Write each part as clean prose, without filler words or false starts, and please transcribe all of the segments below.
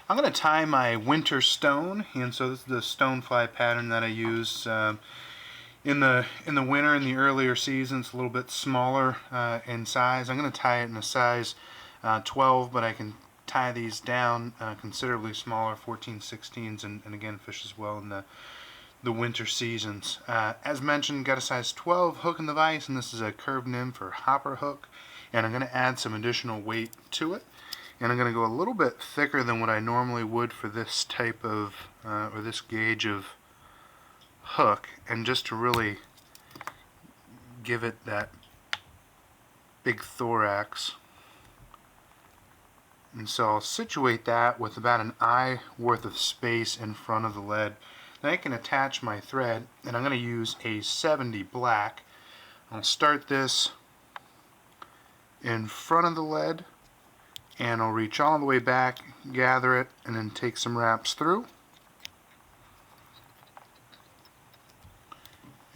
I'm going to tie my winter stone, and so this is the stonefly pattern that I use in the winter, in the earlier seasons. A little bit smaller in size. I'm going to tie it in a size 12, but I can tie these down considerably smaller, 14, 16s, and again fish as well in the winter seasons. As mentioned, got a size 12 hook in the vise, and this is a curved nymph or hopper hook, and I'm going to add some additional weight to it, and I'm going to go a little bit thicker than what I normally would for this type of or this gauge of hook, and just to really give it that big thorax. And so I'll situate that with about an eye worth of space in front of the lead. Then I can attach my thread, and I'm going to use a 70 black. I'll start this in front of the lead, and I'll reach all the way back, gather it, and then take some wraps through.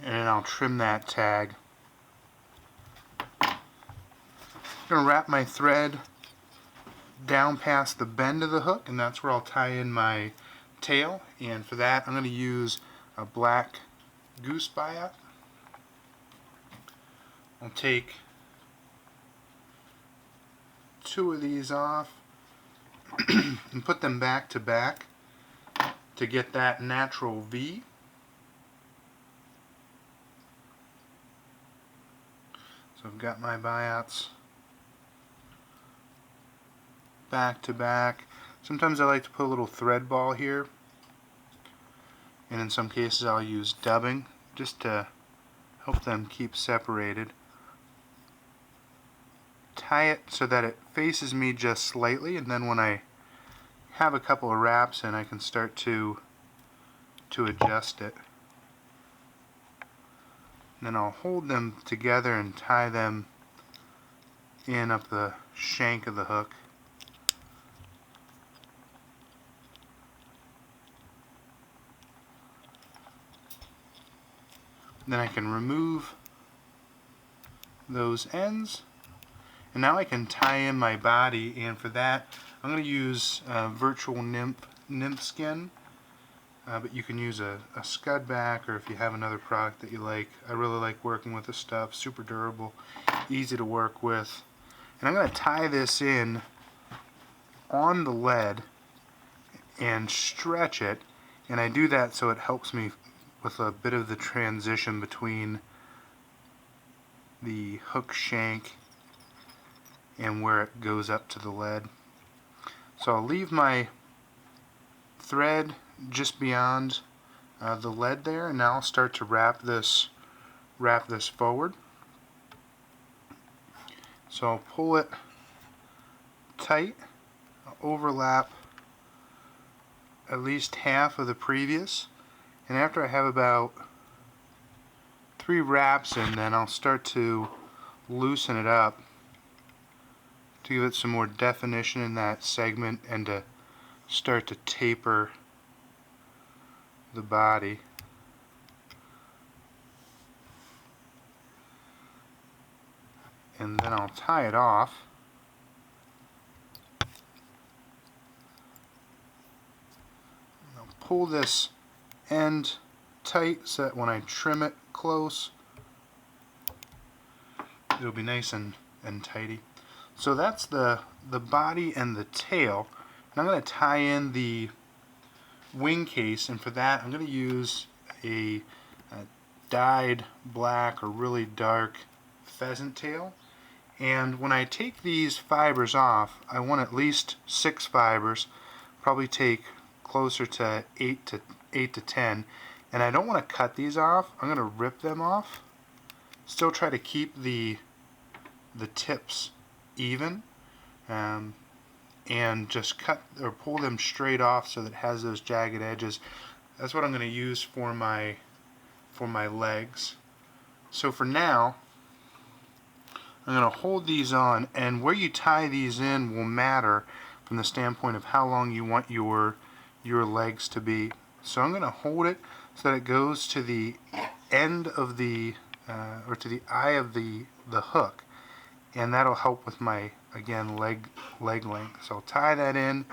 And I'll trim that tag. I'm going to wrap my thread down past the bend of the hook, and that's where I'll tie in my tail. And for that, I'm going to use a black goose biot. I'll take 2 of these off and put them back to back to get that natural V. So I've got my biots back to back. Sometimes I like to put a little thread ball here, and in some cases I'll use dubbing just to help them keep separated. Tie it so that it faces me just slightly, and then when I have a couple of wraps in, I can start to adjust it. And then I'll hold them together and tie them in up the shank of the hook. Then I can remove those ends, and now I can tie in my body, and for that I'm going to use virtual nymph skin, but you can use a scud back, or if you have another product that you like. I really like working with this stuff. Super durable, easy to work with. And I'm going to tie this in on the lead and stretch it, and I do that so it helps me with a bit of the transition between the hook shank and where it goes up to the lead. So I'll leave my thread just beyond the lead there, and now I'll start to wrap this forward. So I'll pull it tight, I'll overlap at least half of the previous, and after I have about 3 wraps in, then I'll start to loosen it up to give it some more definition in that segment and to start to taper the body. And then I'll tie it off. I'll pull this end tight so that when I trim it close, it'll be nice and tidy. So that's the body and the tail. And I'm going to tie in the wing case, and for that I'm going to use a dyed black or really dark pheasant tail. And when I take these fibers off, I want at least 6 fibers, probably take closer to 8 to 10, and I don't want to cut these off. I'm going to rip them off. Still try to keep the tips even, and just cut or pull them straight off so that it has those jagged edges. That's what I'm going to use for my legs. So for now, I'm going to hold these on, and where you tie these in will matter from the standpoint of how long you want your legs to be. So I'm going to hold it so that it goes to the end of the or to the eye of the hook, and that'll help with my, again, leg length. So I'll tie that in,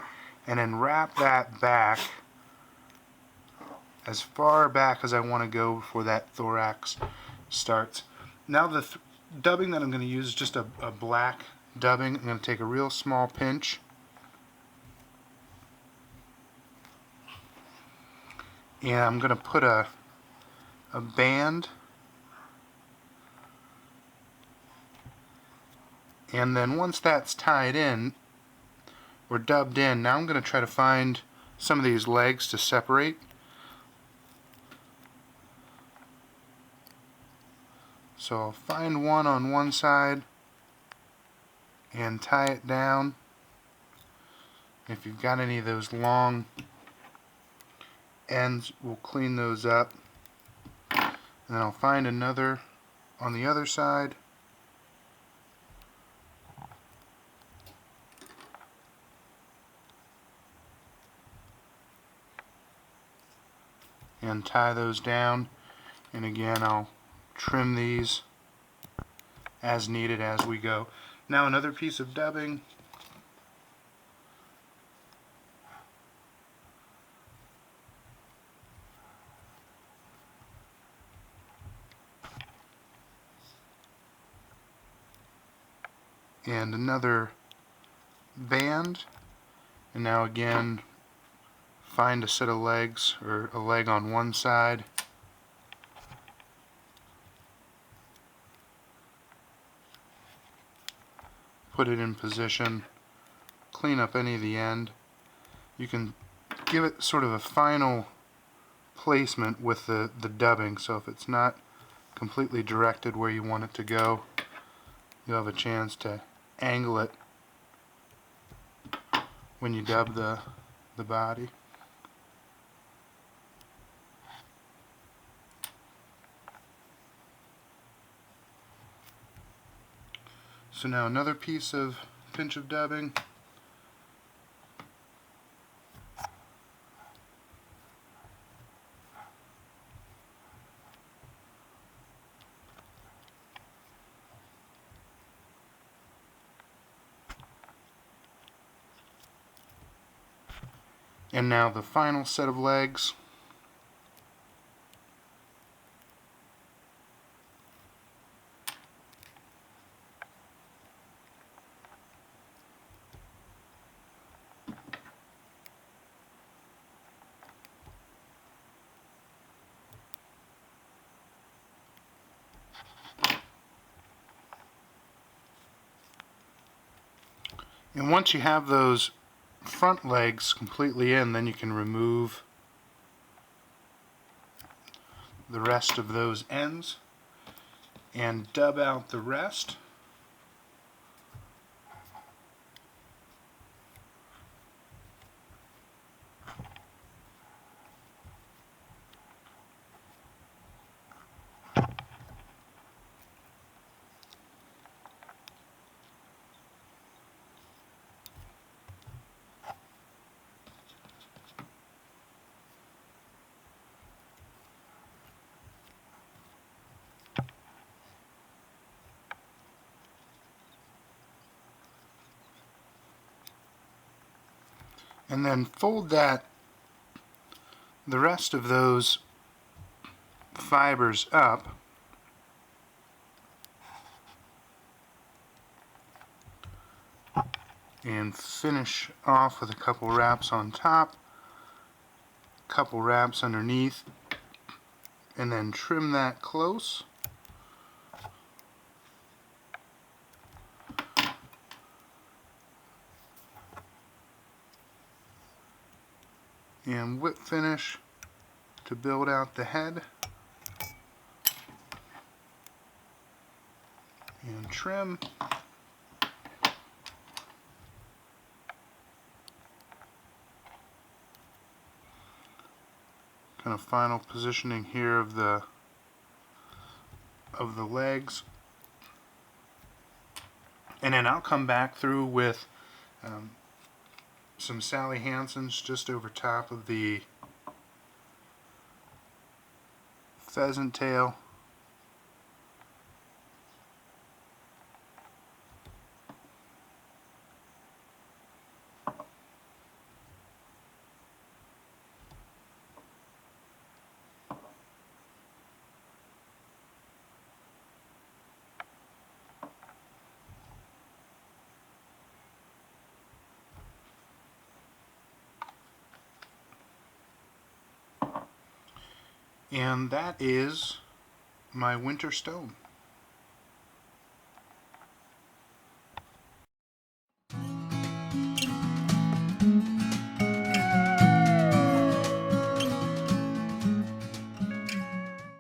and then wrap that back as far back as I want to go before that thorax starts. Now the dubbing that I'm going to use is just a black dubbing. I'm going to take a real small pinch and I'm going to put a band, and then once that's tied in or dubbed in, now I'm going to try to find some of these legs to separate. So I'll find one on one side and tie it down. If you've got any of those long ends, we'll clean those up. And then I'll find another on the other side. And tie those down. And again, I'll trim these as needed as we go. Now another piece of dubbing. And another band. And now again, find a set of legs, or a leg on one side. Put it in position. Clean up any of the end. You can give it sort of a final placement with the dubbing, so if it's not completely directed where you want it to go, you'll have a chance to angle it when you dub the body. So now another piece of pinch of dubbing. And now the final set of legs. And once you have those front legs completely in, then you can remove the rest of those ends and dub out the rest. And then fold the rest of those fibers up and finish off with a couple wraps on top, couple wraps underneath, and then trim that close. And whip finish to build out the head. And trim. Kind of final positioning here of the legs. And then I'll come back through with some Sally Hansen's just over top of the pheasant tail. And that is my winter stone.